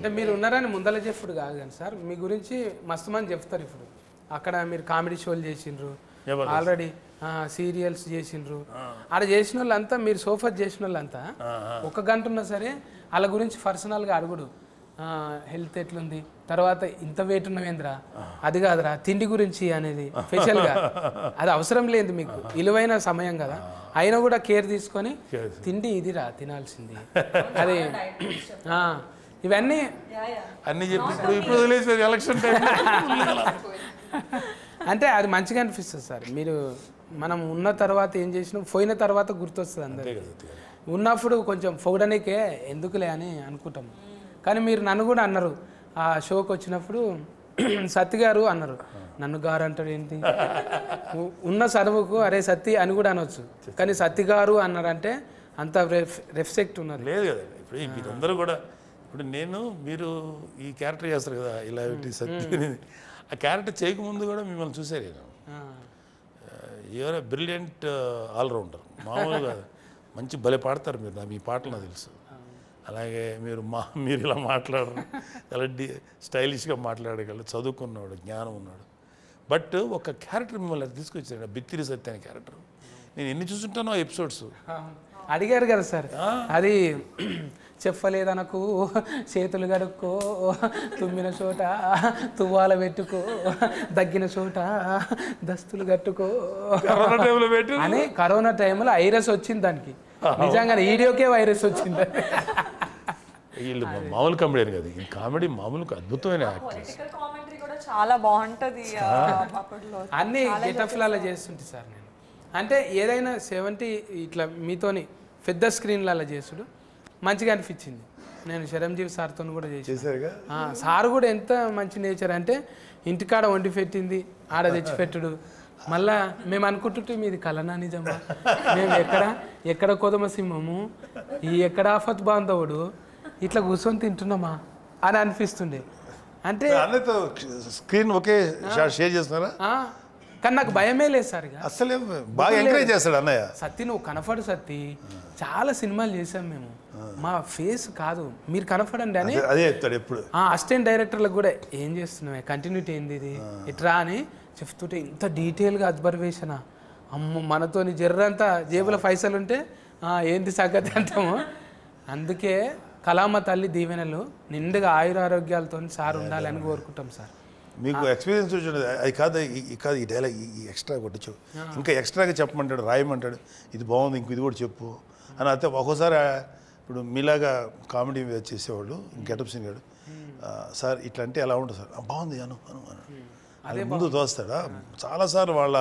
అంటే మీరు ఉన్నారని ముందల చెప్పుడు కాదు కానీ సార్ మీ గురించి మస్తు మంది చెప్తారు ఇప్పుడు అక్కడ మీరు కామెడీ షోలు చేసిండ్రు ఆల్రెడీ సీరియల్స్ చేసిండ్రు ఆడ చేసిన వాళ్ళంతా మీరు సోఫర్ చేసిన వాళ్ళంతా 1 గంట ఉన్నా సరే వాళ్ళ గురించి పర్సనల్గా అడుగుడు హెల్త్ ఎట్లుంది తర్వాత ఇంత వెయిట్ ఉన్నవేంద్రా అది కాదురా తిండి గురించి అనేది స్పెషల్గా అది అవసరం లేదు మీకు విలువైన సమయం కదా అయినా కూడా కేర్ తీసుకొని తిండి ఇదిరా తినాల్సింది అది ఇవన్నీ అన్ని చెప్పి ఇప్పుడు ఎలక్షన్ అంటే అది మంచిగా అనిపిస్తుంది సార్ మీరు మనం ఉన్న తర్వాత ఏం చేసినాం పోయిన తర్వాత గుర్తొస్తుంది అందరికీ ఉన్నప్పుడు కొంచెం పొగడనికే ఎందుకులే అని అనుకుంటాం కానీ మీరు నన్ను కూడా అన్నారు ఆ షోకి వచ్చినప్పుడు సత్తి గారు అన్నారు నన్ను గారు అంటాడు ఏంటి ఉన్న చదువుకు అరే సత్తి అని కూడా అనొచ్చు కానీ సత్తి గారు అన్నారంటే అంత రెస్పెక్ట్ ఉన్నారు లేదు కదా ఇప్పుడు మీరందరూ కూడా ఇప్పుడు మీరు ఈ క్యారెక్టర్ చేస్తారు కదా ఇలా సత్తి ఆ క్యారెక్టర్ చేయకముందు కూడా మిమ్మల్ని చూసారు నేను యువర్ బ్రిలియంట్ ఆల్రౌండర్ మామూలుగా మంచి భలే పాడతారు మీరు మీ పాటలు నాకు తెలుసు అలాగే మీరు ఇలా మాట్లాడరు చాలా స్టైలిష్గా మాట్లాడగలరు చదువుకున్నాడు జ్ఞానం ఉన్నాడు బట్ ఒక క్యారెక్టర్ మిమ్మల్ని తీసుకొచ్చాడు బిత్తిరి సత్య అనే క్యారెక్టర్ నేను ఎన్ని చూసుంటానో ఎపిసోడ్స్ అడిగారు కదా సార్ అది చెప్పలేదనకు చేతులు గడుక్కో తుమ్మిన చోట తువ్వాల పెట్టుకో దగ్గిన చోట దస్తులు కట్టుకో అని కరోనా టైంలో వైరస్ వచ్చింది దానికి నిజంగా వీడియోకే వైరస్ వచ్చింది వీళ్ళు మామూలు కామెడీ కదా ఈ కామెడీ మామూలు అద్భుతమైన యాక్టర్స్ చాలా బాగుంటుంది అన్ని గెటఫ్లలో చేస్తుంటే సార్ నేను అంటే ఏదైనా 70 ఇట్లా మీతోని పెద్ద స్క్రీన్లలో చేసుడు మంచిగా అనిపించింది నేను చిరంజీవి సార్తో కూడా చేశాను సార్ కూడా ఎంత మంచి నేచర్ అంటే ఇంటికాడ వండి పెట్టింది ఆడ తెచ్చిపెట్టుడు మళ్ళా మేము అనుకుంటుంటే మీది కలనా నిజమా మేము ఎక్కడ కొదమ సింహము ఎక్కడ ఆఫత్ బాంధవుడు ఇట్లా కూర్చొని తింటున్నామా అని అనిపిస్తుండే అంటే స్క్రీన్ ఒకే షేర్ చేస్తున్నారా కానీ నాకు భయమే లేదు సార్ అసలే బాగా ఎంకరేజ్ చేస్తాడు అన్నయ్య సత్తి నువ్వు కనపడు సత్తి చాలా సినిమాలు చేసాం మేము మా ఫేస్ కాదు మీరు కనపడండి అని అదే చెప్తాడు ఎప్పుడు అసిస్టెంట్ డైరెక్టర్లకు కూడా ఏం చేస్తున్నావు కంటిన్యూటీ ఏంది ఇది ఇట్రా అని చెప్తుంటే ఇంత డీటెయిల్గా అబ్జర్వేషనా అమ్మ మనతోని జర్రంతా జేబుల పైసలు ఉంటే ఏంది సంగతి అంటాము అందుకే కళామ తల్లి దీవెనలు నిండుగా ఆయురారోగ్యాలతో సార్ ఉండాలని కోరుకుంటాం సార్ మీకు ఎక్స్పీరియన్స్ చూడండి అది కాదు ఈ డైలాగ్ ఈ ఎక్స్ట్రా కొట్టించు ఇంకా ఎక్స్ట్రాగా చెప్పమంటాడు రాయమంటాడు ఇది బాగుంది ఇంక ఇది కూడా చెప్పు అని అయితే ఒక్కోసారి ఇప్పుడు మీలాగా కామెడీ చేసేవాళ్ళు గెటప్ సీన్ గాడు సార్ ఇట్లా అంటే ఎలా ఉంటుంది సార్ బాగుంది అను అది ముందు దోస్తాడా చాలాసార్లు వాళ్ళ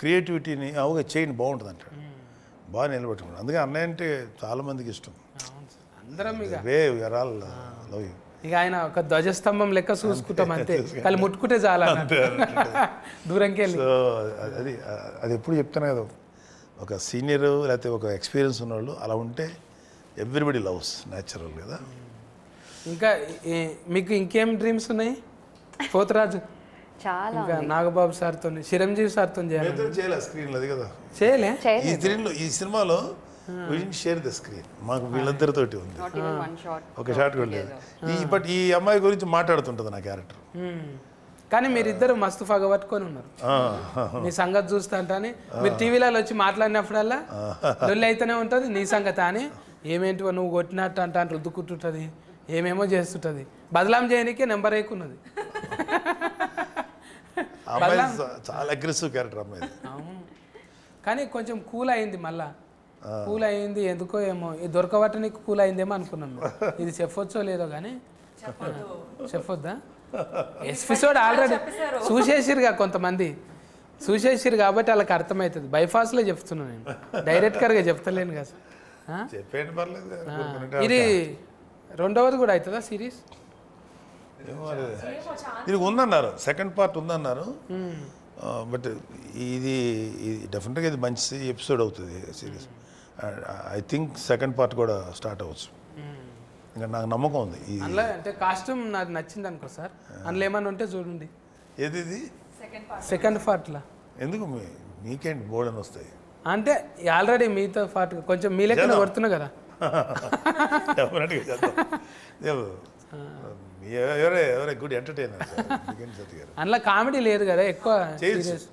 క్రియేటివిటీని అవుగా చేయండి బాగుంటుంది అంటాడు బాగా నిలబెట్టుకున్నాడు అందుకే అన్నయ్య అంటే చాలామందికి ఇష్టం అందరం లవ్ యూ ఇక ఆయన ఒక ధ్వజస్తంభం లెక్క చూసుకుంటాం అంతే కానీ ముట్టుకుంటే చాలా దూరంకి వెళ్ళి అది ఎప్పుడు చెప్తాను కదా ఒక సీనియర్ లేకపోతే ఒక ఎక్స్పీరియన్స్ ఉన్నవాళ్ళు అలా ఉంటే ఎవ్రీబడి లవ్స్ న్యాచురల్ కదా ఇంకా మీకు ఇంకేం డ్రీమ్స్ ఉన్నాయి పోతరాజు ఇంకా నాగబాబు సార్తో చిరంజీవి సార్తో చేయలే స్క్రీన్ అది కదా చేయలే ఈ సినిమాలో షేర్ ద స్క్రీన్ మాకు వీళ్ళిద్దరితోటి ఉంది ఒక షాట్ కూడా లేదు బట్ ఈ అమ్మాయి గురించి మాట్లాడుతుంటుంది నా క్యారెక్టర్ కానీ మీరిద్దరు మస్తు పగబట్టుకొని ఉన్నారు మీ సంగతి చూస్తా అని మీరు టీవీలలో వచ్చి మాట్లాడినప్పుడల్లా లొల్లి అయితేనే ఉంటుంది నీ సంగతి అని ఏమేంటివో నువ్వు కొట్టినట్టు అంటే రుద్దుకుంటుంటుంది ఏమేమో చేస్తుంటుంది బదలాం చేయనికే నెంబర్ ఎక్కున్నది చాలా అగ్రెసివ్ క్యారెక్టర్ అమ్మాయి కానీ కొంచెం కూల్ అయింది మళ్ళా కూల్ అయింది ఎందుకో ఏమో ఇది దొరకబట్టనికి కూల్ అయిందేమో అనుకున్నాం ఇది చెప్పొచ్చో లేదో కానీ చెప్పొద్దా ఎపిసోడ్ ఆల్రెడీ చూసేసిరుగా కొంతమంది చూసేసిరు కాబట్టి వాళ్ళకి అర్థమవుతుంది బైఫాస్లో చెప్తున్నాను నేను డైరెక్ట్గా చెప్తలేను కదా ఇది రెండవది కూడా అవుతుందా సిరీస్ ఇది ఉందన్నారు సెకండ్ పార్ట్ ఉందన్నారు బట్ ఇది డెఫినెట్గా ఇది మంచి ఎపిసోడ్ అవుతుంది series I think second part కూడా స్టార్ట్ అవ్వచ్చు ఇంకా నాకు నమ్మకం ఉంది అందులో అంటే కాస్ట్యూమ్ నాకు నచ్చింది అనుకో సార్ అందులో ఏమన్నా ఉంటే చూడండి ఏది ఇది సెకండ్ పార్ట్లో ఎందుకు మీకేంటి బోర్డు అని వస్తాయి అంటే ఆల్రెడీ మీతో పాటు కొంచెం మీ లెక్కన కొడుతున్నా కదా ఎవరే గుడ్ ఎంటర్టైనర్ సత్య గారు. అందులో కామెడీ లేదు కదా ఎక్కువ serious.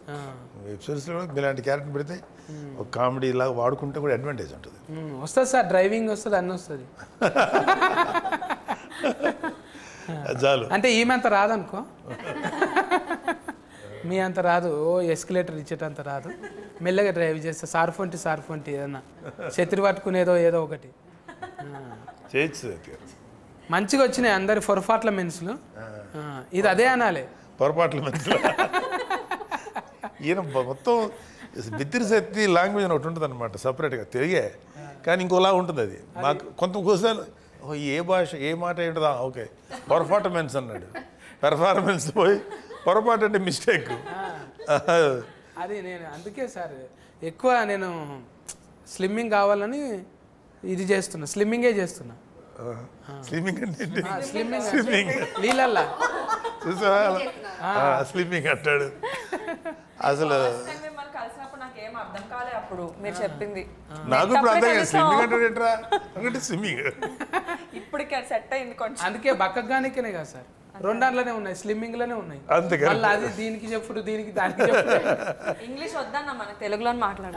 వెబ్ సిరీస్లో కూడా ఇలాంటి క్యారెక్టర్ పెడితే ఒక కామెడీ లాగా వాడుకుంటే కూడా అడ్వాంటేజ్ ఉంటుంది. వస్తుంది సార్, డ్రైవింగ్ వస్తుంది, అన్నీ వస్తుంది. అది చాలు. అంటే ఈమె అంత రాదనుకో, మీ అంత రాదు, ఓ ఎస్కలేటర్ ఇచ్చేటంత రాదు. మెల్లగా డ్రైవ్ చేస్తే సార్ఫొంటి ఏదన్నా శత్రు పట్టుకునేదో ఏదో ఒకటి చేయొచ్చు సత్య గారు. మంచిగా వచ్చినాయి అందరి పొరపాట్ల మెన్సులు. ఇది అదే అనాలి, పొరపాట్ల మధ్యలో ఈయన మొత్తం బిత్తిరి శక్తి లాంగ్వేజ్ అని ఒకటి ఉంటుంది అనమాట సపరేట్గా తెలుగే, కానీ ఇంకోలా ఉంటుంది అది. మాకు కొంత కోసాలు ఏ భాష ఏ మాట ఏంటదా, ఓకే పర్ఫార్మెన్స్ అన్నాడు, పెర్ఫార్మెన్స్ పోయి పొరపాటు అంటే మిస్టేక్. అది నేను అందుకే సార్ ఎక్కువ నేను స్లిమ్మింగ్ కావాలని ఇది చేస్తున్నా, స్లిమ్మింగే చేస్తున్నా. స్లిమ్మింగ్ అంటే స్లిమ్మింగ్ నీళ్ళల్లా చూసా స్లిమ్మింగ్ అంటాడు అసలు. మిమ్మల్ని కలిసినప్పుడు నాకు ఏం అర్థం కాలే అప్పుడు మీరు చెప్పింది. నాకు ఇప్పుడు అర్థం కాదు స్విమ్మింగ్ అంటాడు ఏంట్రా అంటే స్విమ్మింగ్. ఇప్పటికే సెట్ అయింది కొంచెం. అందుకే బక్కగానికేనే కదా సార్, రెండాట్లోనే ఉన్నాయి, స్లిమ్మింగ్ లోనే ఉన్నాయి. అంతే మళ్ళీ అది దీనికి చెప్పుడు, దీనికి దానికి చెప్పుడు. ఇంగ్లీష్ వద్దన్న మన తెలుగులో మాట్లాడు.